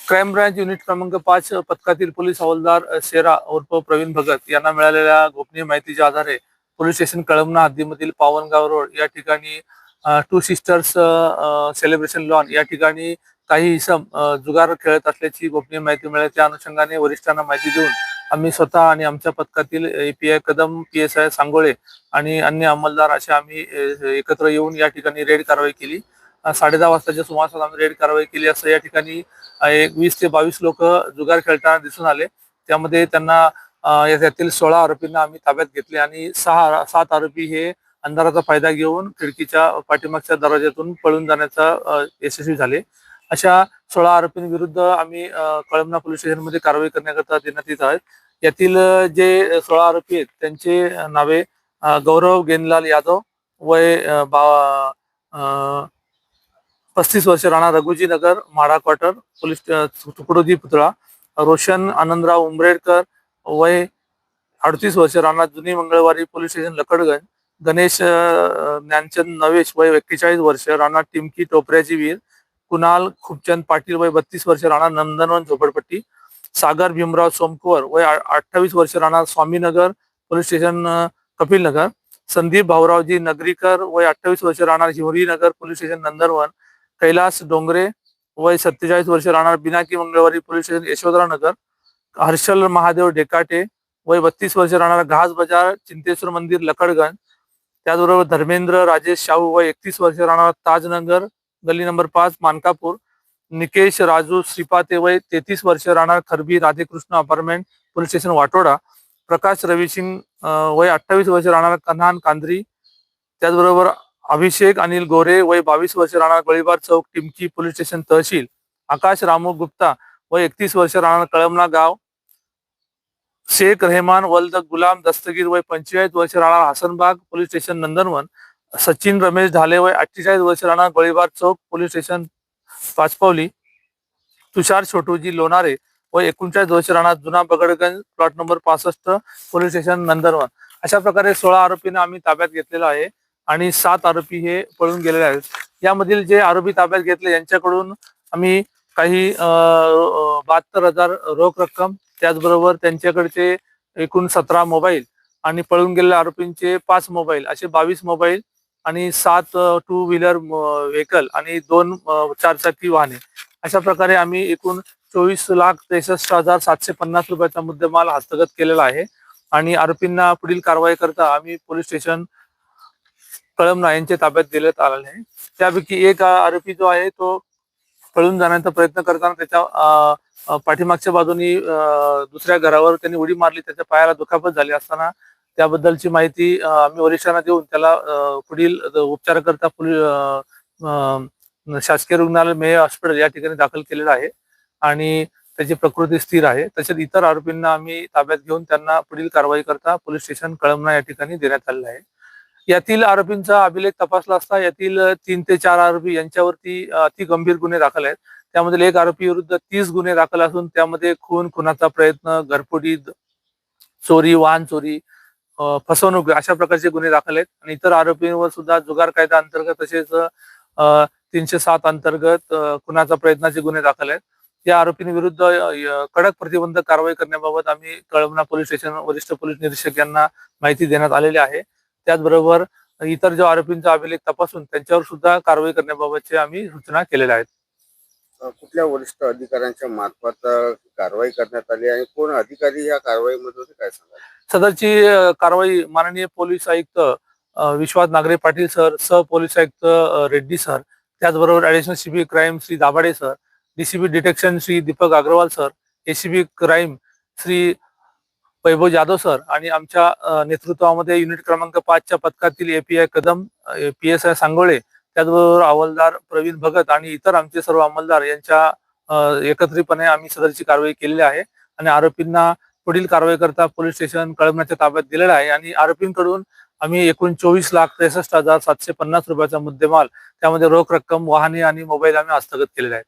Crime branch unit क्रमांक 5 पथकातील police हवालदार शेरा उर्फ प्रवीण भगत यांना मिळालेल्या गोपनीय माहितीच्या आधारे पोलीस स्टेशन कळमना हद्दीमधील पावनगाव रोड या ठिकाणी टू सिस्टर्स सेलिब्रेशन लॉन या ठिकाणी काही इसम जुगार खेळत असल्याची गोपनीय माहिती मिळाली। त्या अनुषंगाने वरिष्ठांना माहिती देऊन आम्ही स्वतः आणि आमच्या पथकातील एपीआय कदम, पीएसआय सांगोळे आणि अन्य अंमलदार असे आम्ही एकत्र येऊन या ठिकाणी रेड कारवाई केली। 10:30 वाजताच्या सुमारास आम्ही रेड कारवाई केली असं या ठिकाणी 20 ते 22 लोक जुगार खेळताना दिसून आले। त्यामध्ये त्यांना यातील 16 आरोपींना आम्ही ताब्यात घेतले आणि 7 आरोपी हे अंधाराचा फायदा घेऊन खिडकीच्या पाठीमागच्या दरवाज्यातून पळून जाण्याचा यशस्वी झाले। अशा 16 आरोपींविरुद्ध आम्ही कळमना पोलीस स्टेशनमध्ये कारवाई करण्याकरता देण्यात येत आहेत। यातील जे 16 आरोपी आहेत त्यांचे नावे गौरव गेनलाल यादव, वय 35 वर्ष, राणा रघुजी नगर, माडा क्वार्टर, पोलीस तुकडोजी पुतळा। रोशन आनंदराव उमरेडकर, वय 38 वर्ष, राणा जुनी मंगळवारी, पोलीस स्टेशन लकडगंज। गणेश ज्ञानचंद नवेश, वय 41 वर्ष, राणा टिमकी टोपऱ्याची वीर। कुणाल खूबचंद पाटील, वय 32 वर्ष, राणा नंदनवन झोपडपट्टी। सागर भीमराव सोमकुवर, वय 28 वर्ष, राणा स्वामीनगर, पोलीस स्टेशन कपिलनगर। संदीप भाऊरावजी नगरीकर, वय 28 वर्ष, राणा हिवरीनगर, पोलीस स्टेशन नंदनवन। कैलास डोंगरे, वय 47 वर्ष, राहणार बिनाकी मंगळवारी, पोलीस स्टेशन यशोधरा नगर। हर्षल महादेव डेकाटे, वय 32 वर्ष, राहणार घास बाजार, चिंतेश्वर मंदिर, लकडगंज। त्याचबरोबर धर्मेंद्र राजेश शाहू, वय 31 वर्ष, राहणार ताजनगर, गली नंबर 5, मानकापूर। निकेश राजू श्रीपाते, वय 33 वर्ष, राहणार Kharbi Radhekrishna apartment, police station Wathoda. Prakash Ravising, वय 28 वर्ष, राहणार कन्हान कांद्री। त्याचबरोबर अभिषेक अनिल गोरे, वय 22 वर्ष, राहणार गोळीबार चौक, टिमकी, पोलीस स्टेशन तहसील। आकाश रामू गुप्ता, वय 31 वर्ष, राहणार कळमना गाव। शेख रेहमान वल्द गुलाम दस्तगीर, वय 45 वर्ष, राहणार हसनबाग, पोलीस स्टेशन नंदनवन। सचिन रमेश ढाले, वय 48 वर्ष, राहणार गोळीबार चौक, पोलीस स्टेशन पाचपावली। तुषार छोटूजी लोणारे, वय 39 वर्ष, राहणार जुना बगडगंज, प्लॉट नंबर 65, पोलीस स्टेशन नंदनवन। अशा प्रकारे 16 आरोपींना आम्ही ताब्यात घेतलेला आहे आणि 7 आरोपी हे पळून गेलेले आहेत। यामधील जे आरोपी ताब्यात घेतले यांच्याकडून आम्ही काही 72,000 रोख रक्कम, त्याचबरोबर त्यांच्याकडचे एकूण 17 मोबाईल आणि पळून गेलेल्या आरोपींचे 5 मोबाईल असे 22 मोबाईल आणि 7 टू व्हीलर व्हेकल आणि 2 चारचाकी वाहने अशा प्रकारे आम्ही एकूण 24,63,750 रुपयाचा मुद्देमाल हस्तगत केलेला आहे आणि आरोपींना पुढील कारवाई करता आम्ही पोलीस स्टेशन कळमना यांच्या ताब्यात देण्यात आलेले आहे। त्यापैकी एक आरोपी जो आहे तो पळून जाण्याचा प्रयत्न करताना त्याच्या पाठीमागच्या बाजूनी दुसऱ्या घरावर त्यांनी उडी मारली, त्याच्या पायाला दुखापत झाली असताना त्याबद्दलची माहिती आम्ही वरिष्ठांना देऊन त्याला पुढील उपचाराकरता शासकीय रुग्णालय मेयो हॉस्पिटल या ठिकाणी दाखल केलेलं आहे आणि त्याची प्रकृती स्थिर आहे। तसेच इतर आरोपींना आम्ही ताब्यात घेऊन त्यांना पुढील कारवाई करता पोलीस स्टेशन कळमना या ठिकाणी देण्यात आलेलं आहे। यातील आरोपींचा अभिलेख तपासला असता यातील 3 ते 4 आरोपी यांच्यावरती अति गंभीर गुन्हे दाखल आहेत। त्यामधील एक आरोपी विरुद्ध 30 गुन्हे दाखल असून त्यामध्ये खून, खुनाचा प्रयत्न, घरफोडी, चोरी, वाहन चोरी, फसवणूक अशा प्रकारचे गुन्हे दाखल आहेत आणि इतर आरोपींवर सुद्धा जुगार कायदा अंतर्गत तसेच 307 अंतर्गत खुनाचा प्रयत्नाचे गुन्हे दाखल आहेत। या आरोपींविरुद्ध कडक प्रतिबंधक कारवाई करण्याबाबत आम्ही कळमना पोलीस स्टेशन वरिष्ठ पोलीस निरीक्षक यांना माहिती देण्यात आलेली आहे। त्याचबरोबर इतर जो आरोपींचा अभिलेख तपासून त्यांच्यावर सुद्धा कारवाई करण्याबाबतचे आम्ही सूचना केलेल्या आहेत। कुठल्या वरिष्ठ अधिकाऱ्यांच्या मार्फत कारवाई करण्यात आली आणि कोण अधिकारी या कारवाईमध्ये होते काय सांगाल? सदरची कारवाई माननीय पोलीस आयुक्त विश्वास नागरे पाटील सर, सह पोलीस आयुक्त रेड्डी सर, त्याचबरोबर additional CP crime Shri Dabhade sir, DCP detection Shri Deepak Agarwal sir, ACP crime Shri Vaibhav Jadhav sir आणि आमच्या नेतृत्वामध्ये युनिट क्रमांक 5 च्या पथकातील एपीआय कदम, पीएसआय सांगोळे, त्याचबरोबर हवालदार प्रवीण भगत आणि इतर आमचे सर्व अंमलदार यांच्या एकत्रितपणे आम्ही सदरची कारवाई केलेली आहे आणि आरोपींना पुढील कारवाई करता पोलीस स्टेशन कळमनाच्या ताब्यात दिलेलं आहे आणि आरोपींकडून आम्ही एकूण 24,63,750 रुपयाचा मुद्देमाल, त्यामध्ये रोख रक्कम, वाहने आणि मोबाईल आम्ही हस्तगत केलेले आहेत।